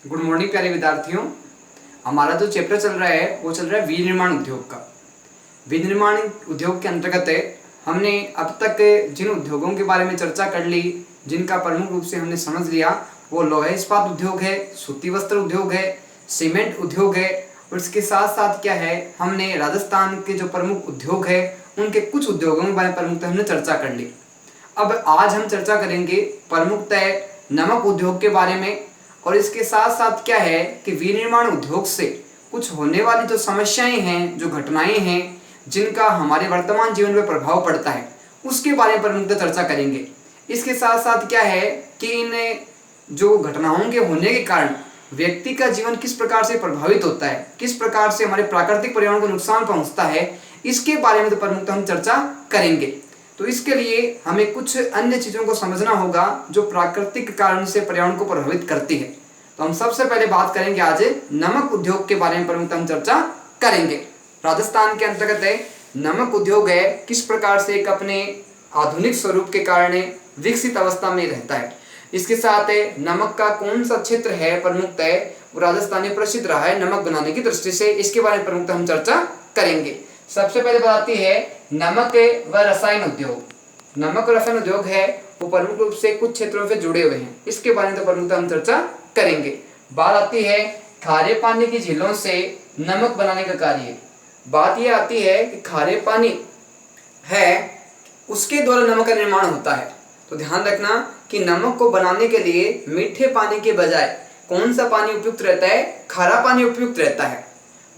Good morning प्यारे विद्यार्थियों। हमारा जो चैप्टर चल रहा है वो चल रहा है विनिर्माण उद्योग का। विनिर्माण उद्योग के अंतर्गत हमने अब तक जिन उद्योगों के बारे में चर्चा कर ली, जिनका प्रमुख रूप से हमने समझ लिया, वो लोहा इस्पात उद्योग है, सूती वस्त्र उद्योग है, सीमेंट उद्योग है, और इसके साथ साथ क्या है, हमने राजस्थान के जो प्रमुख उद्योग है उनके कुछ उद्योगों के बारे में प्रमुखतः हमने चर्चा कर ली। अब आज हम चर्चा करेंगे प्रमुखतः नमक उद्योग के बारे में, और इसके साथ साथ क्या है कि विनिर्माण उद्योग से कुछ होने वाली जो समस्याएं हैं, जो घटनाएं हैं, जिनका हमारे वर्तमान जीवन में प्रभाव पड़ता है, उसके बारे में प्रमुखतः चर्चा करेंगे। इसके साथ साथ क्या है कि इन जो घटनाओं के होने के कारण व्यक्ति का जीवन किस प्रकार से प्रभावित होता है, किस प्रकार से हमारे प्राकृतिक पर्यावरण को नुकसान पहुंचता है, इसके बारे में तो प्रमुखतः हम चर्चा करेंगे। तो इसके लिए हमें कुछ अन्य चीज़ों को समझना होगा जो प्राकृतिक कारण से पर्यावरण को प्रभावित करती है। तो हम सबसे पहले बात करेंगे आज नमक उद्योग के बारे में प्रमुखतः हम चर्चा करेंगे। राजस्थान के अंतर्गत है नमक उद्योग है, किस प्रकार से एक अपने आधुनिक स्वरूप के कारण विकसित अवस्था में रहता है। इसके साथ नमक का कौन सा क्षेत्र है प्रमुखतः वो राजस्थान में प्रसिद्ध रहा है नमक बनाने की दृष्टि से, इसके बारे में प्रमुखतः हम चर्चा करेंगे। सबसे पहले बताती है नमक व रसायन उद्योग। नमक और रसायन उद्योग है वो प्रमुख रूप से कुछ क्षेत्रों से जुड़े हुए हैं, इसके बारे में तो प्रमुखतः हम चर्चा करेंगे। बात आती है खारे पानी की झीलों से नमक बनाने का कार्य। बात यह आती है कि खारे पानी है उसके द्वारा नमक का निर्माण होता है। तो ध्यान रखना कि नमक को बनाने के लिए मीठे पानी के बजाय कौन सा पानी उपयुक्त रहता है, खारा पानी उपयुक्त रहता है।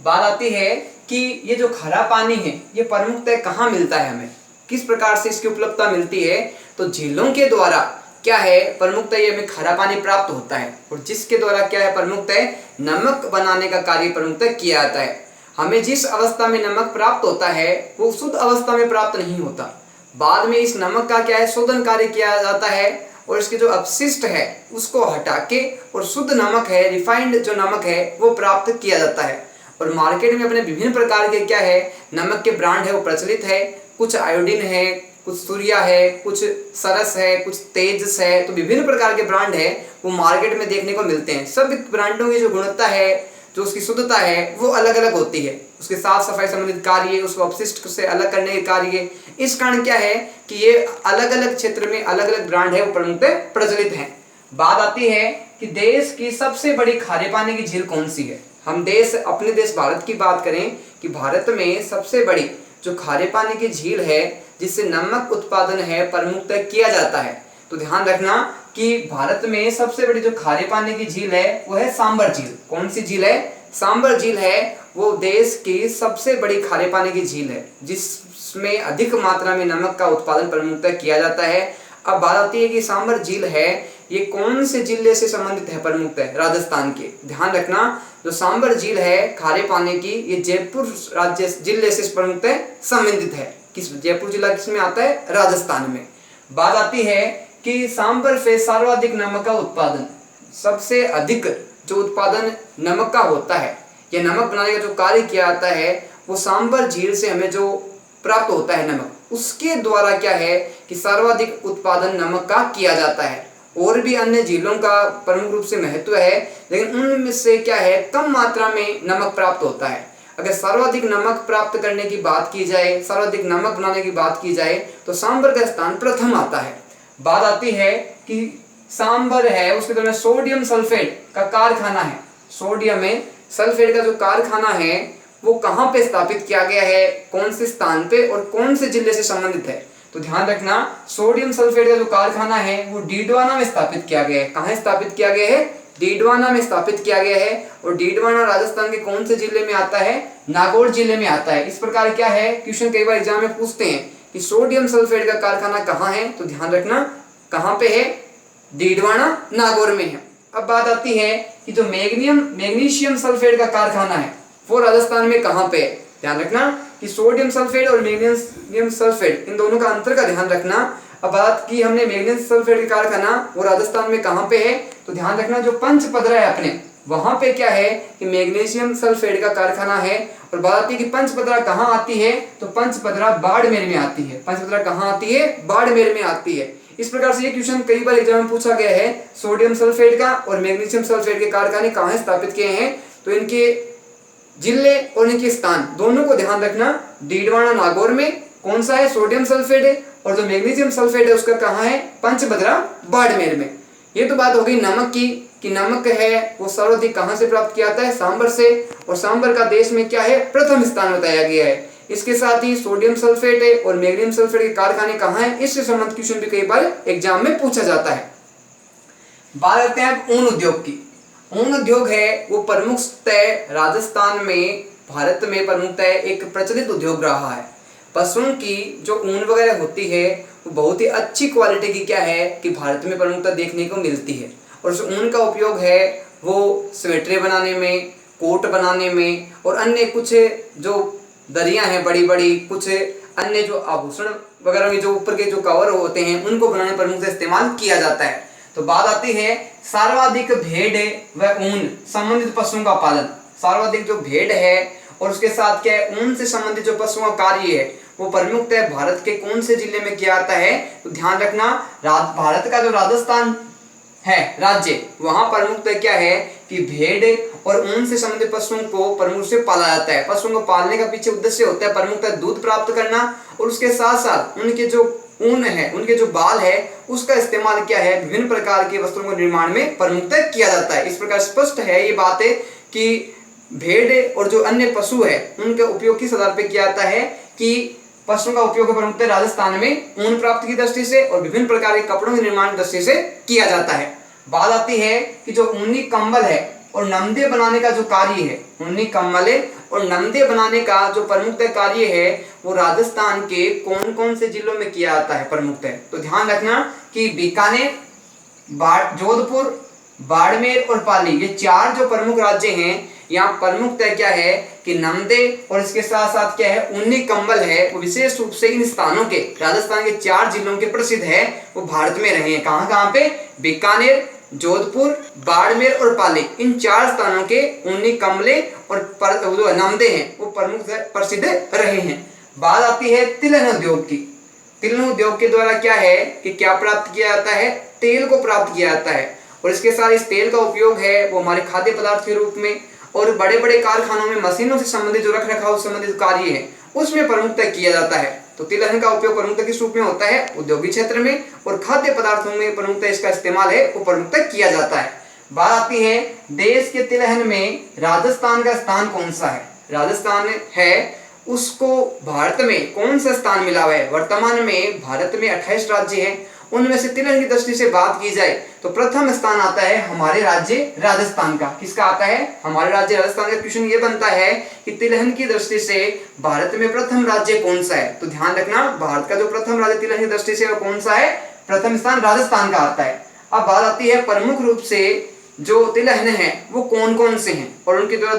बात आती है कि ये जो खारा पानी है ये प्रमुखतः कहाँ मिलता है, हमें किस प्रकार से इसकी उपलब्धता मिलती है। तो झीलों के द्वारा क्या है प्रमुखतः ये हमें खारा पानी प्राप्त होता है, और जिसके द्वारा क्या है प्रमुखतः नमक बनाने का कार्य प्रमुखतः किया जाता है। हमें जिस अवस्था में नमक प्राप्त होता है वो शुद्ध अवस्था में प्राप्त नहीं होता, बाद में इस नमक का क्या है शोधन कार्य किया जाता है, और इसके जो अपशिष्ट है उसको हटा के और शुद्ध नमक है, रिफाइंड जो नमक है वो प्राप्त किया जाता है। और मार्केट में अपने विभिन्न प्रकार के क्या है नमक के ब्रांड है वो प्रचलित है। कुछ आयोडीन है, कुछ सूर्या है, कुछ सरस है, कुछ तेजस है। तो विभिन्न प्रकार के ब्रांड है वो मार्केट में देखने को मिलते हैं। सब ब्रांडों की जो गुणवत्ता है, जो उसकी शुद्धता है वो अलग अलग होती है। उसके साफ सफाई संबंधित कार्य, उसको अपशिष्ट से अलग करने के कार्य, इस कारण क्या है कि ये अलग अलग क्षेत्र में अलग अलग ब्रांड है वो प्रचलित हैं। बात आती है कि देश की सबसे बड़ी खारे पानी की झील कौन सी है। हम अपने देश भारत की बात करें कि भारत में सबसे बड़ी जो खारे पानी की झील है जिससे नमक उत्पादन है प्रमुखतः किया जाता है। तो ध्यान रखना कि भारत में सबसे बड़ी जो खारे पानी की झील है वो है सांबर झील। कौन सी झील है? सांबर झील है वो देश की सबसे बड़ी खारे पानी की झील है जिसमें अधिक मात्रा में नमक का उत्पादन प्रमुखतः किया जाता है। अब बात आती है कि सांबर झील है ये कौन से जिले से संबंधित है प्रमुखतः? राजस्थान के। ध्यान रखना जो सांबर झील है खारे पानी की ये जयपुर राज्य जिले से प्रमुखतः संबंधित है। किस जयपुर जिला किसमें आता है? राजस्थान में। बात आती है कि सांबर से सर्वाधिक नमक का उत्पादन, सबसे अधिक जो उत्पादन नमक का होता है, यह नमक बनाने का जो कार्य किया जाता है वो सांबर झील से हमें जो प्राप्त होता है नमक, उसके द्वारा क्या है कि सर्वाधिक उत्पादन नमक का किया जाता है। और भी अन्य झीलों का प्रमुख रूप से महत्व है, लेकिन उनमें से क्या है कम मात्रा में नमक प्राप्त होता है। अगर सर्वाधिक नमक प्राप्त करने की बात की जाए, सर्वाधिक नमक बनाने की बात की जाए तो सांबर का स्थान प्रथम आता है। बात आती है कि सांबर है उसके द्वारा सोडियम सल्फेट का कारखाना है। सोडियम में सल्फेट का जो कारखाना है वो कहाँ पे स्थापित किया गया है, कौन से स्थान पे और कौन से जिले से संबंधित है। तो ध्यान रखना सोडियम सल्फेट का जो कारखाना है वो डीडवाना में स्थापित किया गया है। कहाँ स्थापित किया गया है? डीडवाना में स्थापित किया गया है। और डीडवाना राजस्थान के कौन से जिले में आता है? नागौर जिले में आता है। इस प्रकार क्या है क्वेश्चन कई बार एग्जाम में पूछते हैं कि सोडियम सल्फेट का कारखाना कहाँ है, तो ध्यान रखना कहाँ पे है? डीडवाना, नागौर में है। अब बात आती है कि जो मैग्नीशियम सल्फेट का कारखाना है वो राजस्थान में कहाँ पे है। ध्यान रखना कि सोडियम सल्फेट और मैग्नीशियम सल्फेट इन दोनों का अंतर का ध्यान रखना। अब बात की हमने मैग्नीशियम सल्फेट का कारखाना वो राजस्थान में कहाँ पे है, तो ध्यान रखना जो पंचपदरा है अपने वहां पे क्या है कि मैग्नीशियम सल्फेट का कारखाना है। और बात आती है कि पंचपदरा कहाँ आती है, तो पंचपदरा बाड़मेर में आती है। पंचपदरा कहाँ आती है? बाड़मेर में आती है। इस प्रकार से ये क्वेश्चन कई बार एग्जाम में पूछा गया है। सोडियम सल्फेट का और मैग्नीशियम सल्फेट के कारखाने कहाँ स्थापित किए हैं, तो इनके जिले और इनके स्थान दोनों को ध्यान रखना। डीडवाना नागौर में कौन सा है, सोडियम सल्फेट है, और जो मैग्नीशियम सल्फेट है उसका कहाँ है, पंचभद्रा बाड़मेर में। ये तो बात हो गई नमक की, कि नमक है वो सर्वाधिक कहाँ से प्राप्त किया जाता है, सांभर से, और सांभर का देश में क्या है, प्रथम स्थान बताया गया है। इसके साथ ही सोडियम सल्फेट है और मैग्नीशियम सल्फेट के कारखाने कहाँ हैं, इससे संबंधित क्वेश्चन भी कई बार एग्जाम में पूछा जाता है। बात करते हैं अब ऊन उद्योग की। ऊन उद्योग है वो प्रमुखतः राजस्थान में, भारत में प्रमुखतः एक प्रचलित उद्योग रहा है। पशुओं की जो ऊन वगैरह होती है वो बहुत ही अच्छी क्वालिटी की क्या है कि भारत में प्रमुखतः देखने को मिलती है, और उस ऊन का उपयोग है वो स्वेटरें बनाने में, कोट बनाने में, और अन्य कुछ जो दरियां हैं बड़ी बड़ी, कुछ अन्य जो आभूषण वगैरह में जो ऊपर के जो कवर होते हैं उनको बनाने पर मुख्य इस्तेमाल किया जाता है। तो बात आती है सर्वाधिक भेड़ व ऊन संबंधित पशुओं का पालन। सर्वाधिक जो भेड़ है और उसके साथ क्या है, ऊन से संबंधित जो पशुओं का कार्य है वो प्रमुखतः भारत के कौन से जिले में किया जाता है, तो ध्यान रखना भारत का जो राजस्थान है राज्य, वहां प्रमुखतः क्या है कि भेड़ और ऊन से संबंधित पशुओं को प्रमुख से पाला जाता है। पशुओं को पालने का पीछे उद्देश्य होता है प्रमुखतः दूध प्राप्त करना, और उसके साथ साथ उनके जो ऊन है, उनके जो बाल है, उसका इस्तेमाल क्या है, विभिन्न प्रकार के वस्त्रों के निर्माण में प्रमुखतः किया जाता है। इस प्रकार स्पष्ट है ये बात है कि भेड़ और जो अन्य पशु है उनके उपयोग किस आधार पर किया जाता है, कि पशुओं का उपयोग प्रमुखतः राजस्थान में ऊन प्राप्ति की दृष्टि से और विभिन्न प्रकार के कपड़ों के निर्माण की दृष्टि से किया जाता है। बात आती है कि जो ऊनी कंबल है और नमदे बनाने का जो कार्य है, ऊनी कंबल और नमदे बनाने का जो प्रमुखतः कार्य है वो राजस्थान के कौन कौन से जिलों में किया जाता है प्रमुखतः, तो ध्यान रखना कि बीकानेर, जोधपुर, बाड़मेर और पाली, ये चार जो प्रमुख राज्य हैं, यहाँ प्रमुखतः क्या है कि नमदे और इसके साथ साथ क्या है, ऊनी कंबल है, वो विशेष रूप से इन स्थानों के, राजस्थान के चार जिलों के प्रसिद्ध है, वो भारत में रहे हैं। कहाँ कहाँ पे, बीकानेर, जोधपुर, बाड़मेर और पाली, इन चार स्थानों के ऊनी कंबले और जो नमदे हैं वो प्रमुख प्रसिद्ध रहे हैं। बात आती है तिलहन उद्योग की। तिलहन उद्योग के द्वारा क्या है कि क्या प्राप्त किया जाता है, तेल को प्राप्त किया जाता है, और इसके साथ इस तेल का उपयोग है वो हमारे खाद्य पदार्थ के रूप में, और बड़े बड़े कारखानों में मशीनों से संबंधित जो रख रखाव संबंधित कार्य है उसमें प्रमुखतः किया जाता है। तो तिलहन का उपयोग प्रमुखतः किस रूप में होता है, औद्योगिक क्षेत्र में, और खाद्य पदार्थों में प्रमुखतः इसका इस्तेमाल है वो प्रमुखतः किया जाता है। बात आती है देश के तिलहन में राजस्थान का स्थान कौन सा है। राजस्थान है उसको भारत में कौन सा स्थान मिला हुआ है। वर्तमान में भारत में 28 राज्य हैं, उनमें से तिलहन की दृष्टि से बात की जाए तो प्रथम स्थान आता है हमारे राज्य राजस्थान का। किसका आता है, हमारे राज्य राजस्थान का। क्वेश्चन ये बनता है कि तिलहन की दृष्टि से भारत में प्रथम राज्य कौन सा है, तो ध्यान रखना भारत का जो प्रथम राज्य तिलहन की दृष्टि से वो कौन सा है, प्रथम स्थान राजस्थान का आता है। अब बात आती है प्रमुख रूप से जो तिलहन है वो कौन कौन से हैं, और उनके द्वारा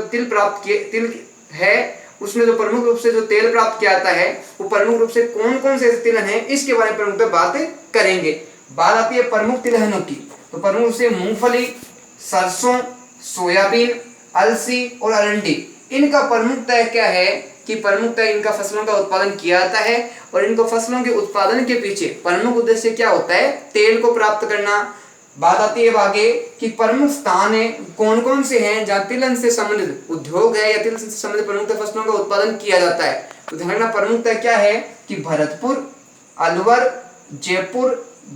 तिल है उसमें जो प्रमुख रूप से जो तेल प्राप्त किया जाता है वो प्रमुख रूप से कौन कौन से तिलहन है, इसके बारे में प्रमुख बात करेंगे। बात आती है प्रमुख तिलहनों की, तो प्रमुख रूप से मूंगफली, सरसों, सोयाबीन, अलसी और अरंडी, इनका प्रमुखतः क्या है कि प्रमुखतः इनका फसलों का उत्पादन किया जाता है, और इनको फसलों के उत्पादन के पीछे प्रमुख उद्देश्य क्या होता है, तेल को प्राप्त करना। बात आती है आगे कि प्रमुख स्थान है कौन कौन से हैं जहाँ तिलहन से संबंधित उद्योग है या तिलहन से संबंधित प्रमुख फसलों का उत्पादन किया जाता है। तो ध्यान रखना प्रमुखतः क्या है कि भरतपुर, अलवर, जयपुर,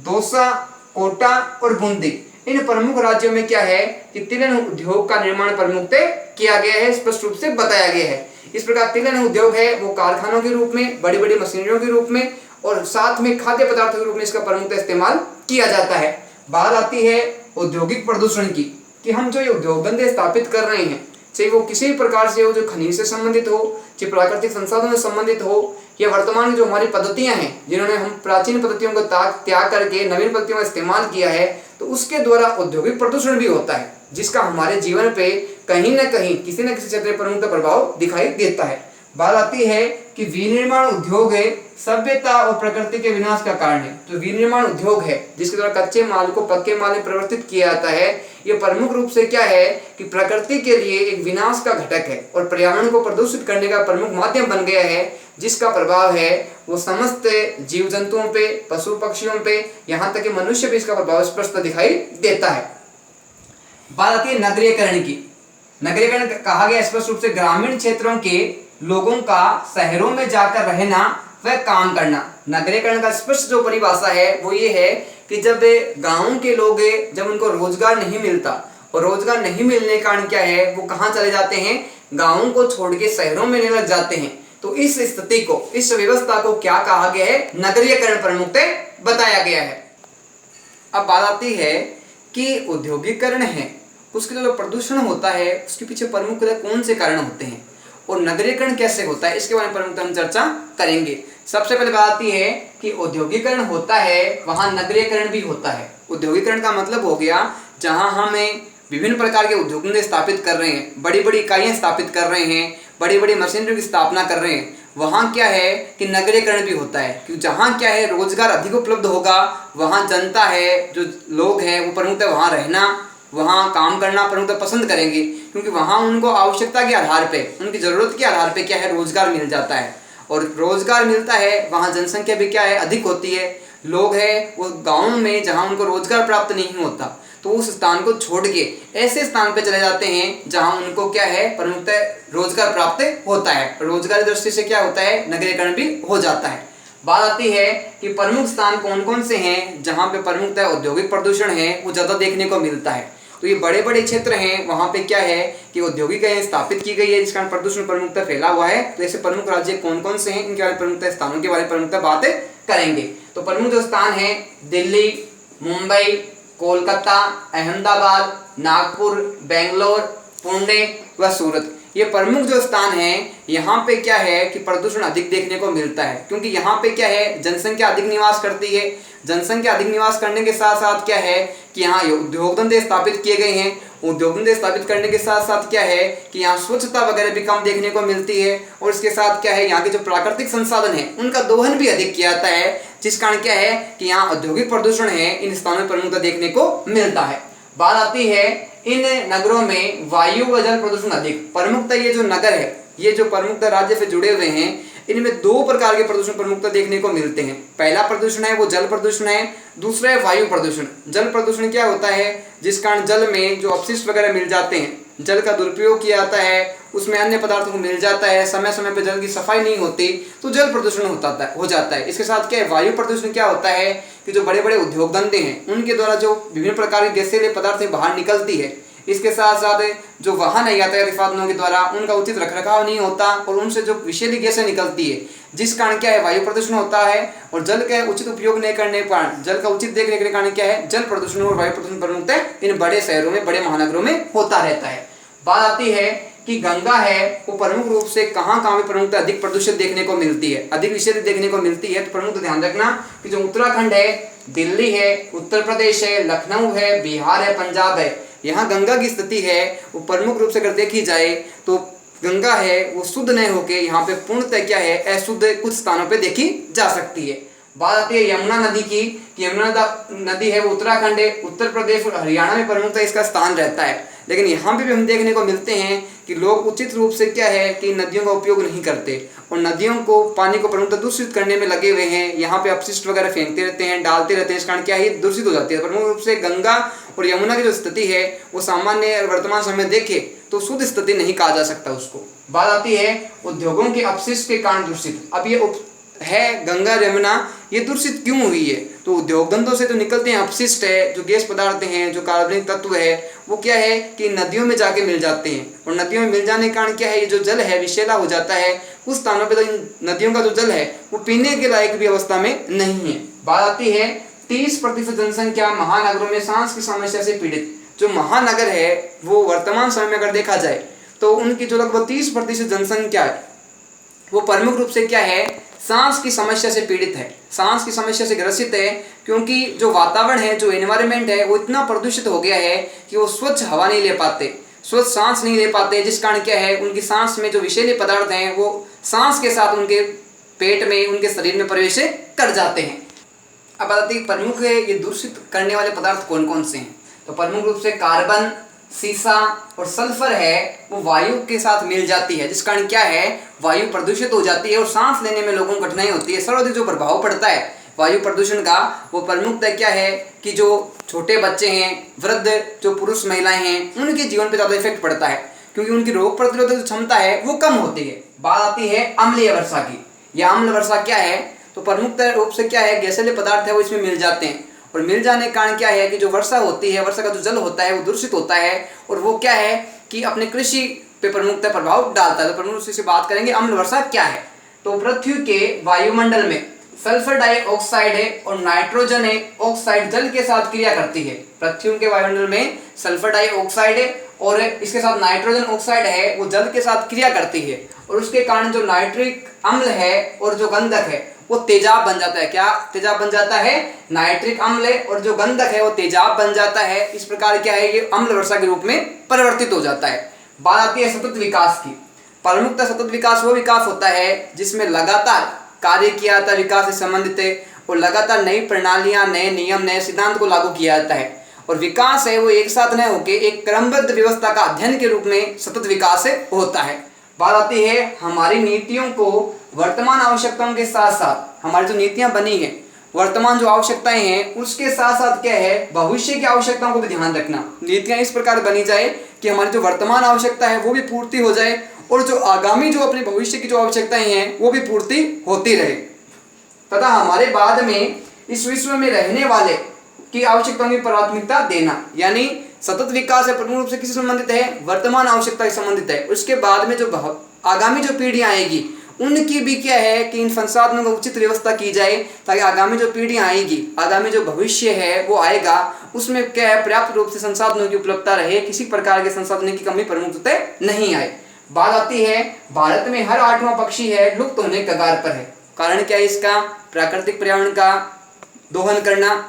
दौसा, कोटा और बूंदी, इन प्रमुख राज्यों में क्या है कि तिलहन उद्योग का निर्माण प्रमुखतः किया गया है, स्पष्ट रूप से बताया गया है। इस प्रकार तिलहन उद्योग है वो कारखानों के रूप में, बड़ी बड़ी मशीनरियों के रूप में, और साथ में खाद्य पदार्थों के रूप में इसका प्रमुखतः इस्तेमाल किया जाता है। बात आती है औद्योगिक प्रदूषण की, कि हम जो ये उद्योग धंधे स्थापित कर रहे हैं, चाहे वो किसी भी प्रकार से हो, जो खनिज से संबंधित हो, चाहे प्राकृतिक संसाधनों से संबंधित हो, या वर्तमान की जो हमारी पद्धतियां हैं जिन्होंने हम प्राचीन पद्धतियों को त्याग करके नवीन पद्धतियों का इस्तेमाल किया है, तो उसके द्वारा औद्योगिक प्रदूषण भी होता है, जिसका हमारे जीवन पे कहीं ना कहीं किसी न किसी क्षेत्र में प्रमुख प्रभाव दिखाई देता है। बात आती है कि विनिर्माण उद्योग है सभ्यता और प्रकृति के विनाश का कारण है। तो विनिर्माण उद्योग है जिसके द्वारा कच्चे माल को पक्के माल में परिवर्तित किया जाता है, ये प्रमुख रूप से क्या है कि प्रकृति के लिए एक विनाश का घटक है और पर्यावरण को प्रदूषित करने का प्रमुख माध्यम बन गया है, जिसका प्रभाव है वो समस्त जीव जंतुओं पे, पशु पक्षियों पे, यहाँ तक कि मनुष्य पे इसका प्रभाव स्पष्ट दिखाई देता है। बात आती है नगरीकरण की। नगरीकरण कहा गया स्पष्ट रूप से ग्रामीण क्षेत्रों के लोगों का शहरों में जाकर रहना व काम करना। नगरीकरण का स्पष्ट जो परिभाषा है वो ये है कि जब गांव के लोग जब उनको रोजगार नहीं मिलता और रोजगार नहीं मिलने के कारण क्या है वो कहाँ चले जाते हैं, गांवों को छोड़ के शहरों में रहने लग जाते हैं। तो इस स्थिति को, इस व्यवस्था को क्या कहा गया है, नगरीकरण प्रमुखतः बताया गया है। अब बात आती है कि औद्योगिकरण है उसके जो प्रदूषण होता है उसके पीछे प्रमुखतः कौन से कारण होते हैं और नगरीकरण कैसे होता है, इसके बारे में प्रमुखतः हम चर्चा करेंगे। सबसे पहले बात आती है कि औद्योगिकरण होता है वहां नगरीकरण भी होता है। औद्योगिकरण का मतलब हो गया जहां हमें विभिन्न प्रकार के उद्योग स्थापित कर रहे हैं, बड़ी बड़ी इकाइयां स्थापित कर रहे हैं, बड़ी बड़ी मशीनरी की स्थापना कर रहे हैं, वहाँ क्या है कि नगरीकरण भी होता है। क्योंकि जहाँ क्या है रोजगार अधिक उपलब्ध होगा, वहाँ जनता है, जो लोग हैं वो प्रमुखतः वहाँ रहना, वहाँ काम करना प्रमुखतः पसंद करेंगे, क्योंकि वहाँ उनको आवश्यकता के आधार पे, उनकी ज़रूरत के आधार पे क्या है रोजगार मिल जाता है। और रोजगार मिलता है वहाँ जनसंख्या भी क्या है अधिक होती है। लोग हैं वो गाँव में जहाँ उनको रोजगार प्राप्त नहीं होता तो उस स्थान को छोड़ के ऐसे स्थान पे चले जाते हैं जहाँ उनको क्या है प्रमुखतः रोजगार प्राप्त होता है। रोजगार दृष्टि से क्या होता है, नगरीकरण भी हो जाता है। बात आती है कि प्रमुख स्थान कौन कौन से हैं जहाँ पे प्रमुखतः औद्योगिक प्रदूषण है वो ज़्यादा देखने को मिलता है। तो ये बड़े बड़े क्षेत्र हैं, वहाँ पे क्या है कि औद्योगिक स्थापित की गई है जिस कारण प्रदूषण प्रमुखतः फैला हुआ है। तो ऐसे प्रमुख राज्य कौन कौन से हैं, इनके बारे में प्रमुखतः स्थानों के बारे में प्रमुखतः बात करेंगे। तो प्रमुख जो स्थान है दिल्ली, मुंबई, कोलकाता, अहमदाबाद, नागपुर, बेंगलोर, पुणे व सूरत, ये प्रमुख जो स्थान है यहाँ पे क्या है कि प्रदूषण अधिक देखने को मिलता है। क्योंकि यहाँ पे क्या है जनसंख्या अधिक निवास करती है। जनसंख्या अधिक निवास करने के साथ साथ क्या है कि यहाँ उद्योग धंधे स्थापित किए गए हैं। उद्योग धंधे स्थापित करने के साथ साथ क्या है कि यहाँ स्वच्छता वगैरह भी कम देखने को मिलती है। और इसके साथ क्या है यहाँ के जो प्राकृतिक संसाधन है उनका दोहन भी अधिक किया जाता है, जिस कारण क्या है कि यहाँ औद्योगिक प्रदूषण है इन स्थानों में प्रमुखतः देखने को मिलता है। बात आती है इन नगरों में वायु व जल प्रदूषण अधिक। प्रमुखतः ये जो नगर है, ये जो प्रमुखतः राज्य से जुड़े हुए हैं, इनमें दो प्रकार के प्रदूषण प्रमुखतः देखने को मिलते हैं। पहला प्रदूषण है वो जल प्रदूषण है, दूसरा है वायु प्रदूषण। जल प्रदूषण क्या होता है, जिस कारण जल में जो अपशिष्ट वगैरह मिल जाते हैं, जल का दुरुपयोग किया जाता है, उसमें अन्य पदार्थों को मिल जाता है, समय समय पर जल की सफाई नहीं होती तो जल प्रदूषण हो जाता है। इसके साथ क्या है वायु प्रदूषण क्या होता है कि जो बड़े बड़े उद्योग धंधे हैं उनके द्वारा जो विभिन्न प्रकार के गैसीले पदार्थ बाहर निकलती है, इसके साथ साथ जो वाहन है यातायात साधनों के द्वारा उनका उचित रखरखाव नहीं होता और उनसे जो विषैली गैसें निकलती है, जिस कारण क्या है वायु प्रदूषण होता है। और जल का उचित उपयोग नहीं करने पर, जल का उचित देखने के कारण क्या है जल प्रदूषण और वायु प्रदूषण प्रमुखतः इन बड़े शहरों में, बड़े महानगरों में होता रहता है। बात आती है कि गंगा है वो प्रमुख रूप से कहाँ कहाँ में प्रमुखतः अधिक प्रदूषित देखने को मिलती है, अधिक विषैली देखने को मिलती है। तो प्रमुख ध्यान रखना कि जो उत्तराखंड है, दिल्ली है, उत्तर प्रदेश है, लखनऊ है, बिहार है, पंजाब है, यहाँ गंगा की स्थिति है वो प्रमुख रूप से अगर देखी जाए तो गंगा है वो शुद्ध नहीं होके यहाँ पे पूर्णतः क्या है अशुद्ध कुछ स्थानों पे देखी जा सकती है। बात आती है यमुना नदी की कि यमुना नदी है वो उत्तराखंड है, उत्तर प्रदेश और हरियाणा में प्रमुखतः इसका स्थान रहता है। लेकिन यहाँ पे भी हम देखने को मिलते हैं कि लोग उचित रूप से क्या है कि नदियों का उपयोग नहीं करते और नदियों को, पानी को प्रमुखतः दूषित करने में लगे हुए हैं। यहाँ पे अपशिष्ट वगैरह फेंकते रहते हैं, डालते रहते हैं, इस कारण क्या है दूषित हो जाती है। प्रमुख रूप से गंगा और यमुना की जो स्थिति है वो सामान्य वर्तमान समय देखे तो शुद्ध स्थिति नहीं कहा जा सकता उसको। बात आती है उद्योगों के अपशिष्ट के कारण दूषित। अब ये है गंगा यमुना ये दूषित क्यों हुई है, तो उद्योग धंधों से तो निकलते हैं अपशिष्ट है, जो गैस पदार्थ हैं, जो कार्बनिक तत्व है, वो क्या है कि नदियों में जाके मिल जाते हैं और नदियों में मिल जाने के कारण क्या है ये जो जल है विषैला हो जाता है। कुछ स्थानों पे तो इन नदियों का जो जल है वो पीने के लायक भी अवस्था में नहीं है। बात आती है 30% जनसंख्या महानगरों में सांस की समस्या से पीड़ित। जो महानगर है वो वर्तमान समय में अगर देखा जाए तो उनकी जो लगभग 30% जनसंख्या है वो प्रमुख रूप से क्या है सांस की समस्या से पीड़ित है, सांस की समस्या से ग्रसित है। क्योंकि जो वातावरण है, जो एनवायरनमेंट है वो इतना प्रदूषित हो गया है कि वो स्वच्छ हवा नहीं ले पाते। स्वच्छ सांस नहीं ले पाते, जिस कारण क्या है उनकी सांस में जो विषैले पदार्थ हैं वो सांस के साथ उनके पेट में, उनके शरीर में प्रवेश कर जाते हैं। अब बताते हैं प्रमुख ये दूषित करने वाले पदार्थ कौन कौन से हैं। तो प्रमुख रूप से कार्बन, सीसा और सल्फर है वो वायु के साथ मिल जाती है, जिस कारण क्या है वायु प्रदूषित हो जाती है और सांस लेने में लोगों को कठिनाई होती है। सर्वाधिक जो प्रभाव पड़ता है वायु प्रदूषण का वो प्रमुखतः क्या है कि जो छोटे बच्चे हैं, वृद्ध जो पुरुष महिलाएं हैं, उनके जीवन पे ज़्यादा इफेक्ट पड़ता है, क्योंकि उनकी रोग प्रतिरोधक क्षमता है वो कम होती है। बात आती है अम्लीय वर्षा की। यह अम्ल वर्षा क्या है, तो प्रमुखतः रूप से क्या है गैसीय पदार्थ है वो इसमें मिल जाते हैं, और मिल जाने के कारण क्या है कि जो वर्षा होती है, वर्षा का जो जल होता है वो दूषित होता है, और वो क्या है कि अपने कृषि पे प्रमुखतः प्रभाव डालता है। तो प्रमुख रूप से बात करेंगे अम्ल वर्षा क्या है। तो पृथ्वी के वायुमंडल में सल्फर डाइऑक्साइड है और नाइट्रोजन है ऑक्साइड जल के साथ क्रिया करती है। पृथ्वी के वायुमंडल में सल्फर डाइऑक्साइड है और इसके साथ नाइट्रोजन ऑक्साइड है वो जल के साथ क्रिया करती है, और उसके कारण जो नाइट्रिक अम्ल है और जो गंधक है वो तेजाब बन जाता है। क्या तेजाब बन जाता है? नाइट्रिक अम्ल है और जो गंधक है वो तेजाब बन जाता है। इस प्रकार क्या है ये अम्ल वर्षा के रूप में परिवर्तित हो जाता है। बात आती है सतत विकास की। प्रमुखतः सतत विकास वो विकास होता है जिसमें लगातार कार्य किया जाता है, विकास से संबंधित है, और लगातार नई प्रणालियां, नए नियम, नए सिद्धांत को लागू किया जाता है। और विकास है वो एक साथ न होकर एक क्रमबद्ध व्यवस्था का अध्ययन के रूप में सतत विकास होता है। बात आती है हमारी नीतियों को वर्तमान आवश्यकताओं के साथ साथ, हमारी जो नीतियां बनी है वर्तमान जो आवश्यकताएं हैं उसके साथ साथ क्या है भविष्य की आवश्यकताओं को भी ध्यान रखना। नीतियां इस प्रकार बनी जाए कि हमारी जो वर्तमान आवश्यकता है वो भी पूर्ति हो जाए, और जो आगामी जो अपने भविष्य की जो आवश्यकताएं हैं वो भी पूर्ति होती रहे, तथा हमारे बाद में इस विश्व में रहने वाले की आवश्यकताओं की प्राथमिकता देना। यानी सतत विकास है प्रमुख रूप से किससे संबंधित है? वर्तमान आवश्यकता से संबंधित है। उसके बाद में जो आगामी जो पीढ़ियां आएगी उनकी भी क्या है कि इन संसाधनों का उचित व्यवस्था की जाए, ताकि आगामी जो पीढ़ियां आएगी, आगामी जो भविष्य है वो आएगा, उसमें क्या है पर्याप्त रूप से संसाधनों की उपलब्धता रहे, किसी प्रकार के संसाधनों की कमी प्रमुखतः नहीं आए। बात आती है भारत में हर 8वां पक्षी है लुप्त होने के कगार पर है। कारण क्या है इसका? प्राकृतिक पर्यावरण का दोहन करना,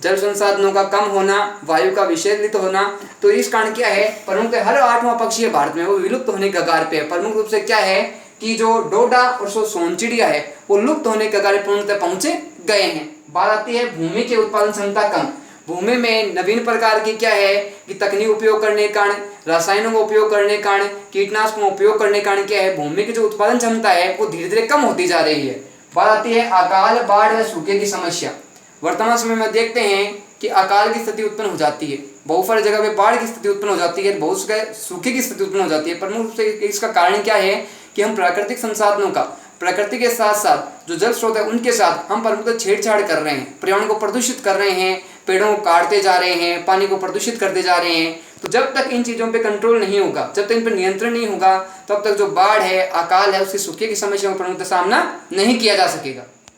जल संसाधनों का कम होना, वायु का विषैलित होना। तो इस कारण क्या है प्रमुख हर 8वां पक्षी है भारत में वो विलुप्त होने के कगार पे है। प्रमुख रूप से क्या है कि जो डोडा और सोनचिड़िया है वो लुप्त होने के कगार पूर्णतः पहुंचे गए हैं। बात आती है भूमि की उत्पादन क्षमता कम। भूमि में नवीन प्रकार की क्या है कि तकनीक उपयोग करने के कारण, रसायनों का उपयोग करने के कारण, कीटनाशकों का उपयोग करने के कारण क्या है भूमि की जो उत्पादन क्षमता है वो धीरे धीरे कम होती जा रही है। बात आती है अकाल, बाढ़ व सूखे की समस्या। वर्तमान समय में देखते हैं कि अकाल की स्थिति उत्पन्न हो जाती है, बहुत सारी जगह पे बाढ़ की स्थिति उत्पन्न हो जाती है, बहुत से सूखे की स्थिति उत्पन्न हो जाती है। प्रमुख रूप से इसका कारण क्या है कि हम प्राकृतिक संसाधनों का, प्रकृति के साथ साथ जो जल स्रोत है उनके साथ हम प्रमुखतः छेड़छाड़ कर रहे हैं, पर्यावरण को प्रदूषित कर रहे हैं, पेड़ों को काटते जा रहे हैं, पानी को प्रदूषित करते जा रहे हैं। तो जब तक इन चीज़ों पे कंट्रोल नहीं होगा, जब तक इन पर नियंत्रण नहीं होगा, तब तक जो बाढ़ है, अकाल है, उसकी सूखे की समस्या का प्रमुखतः सामना नहीं किया जा सकेगा।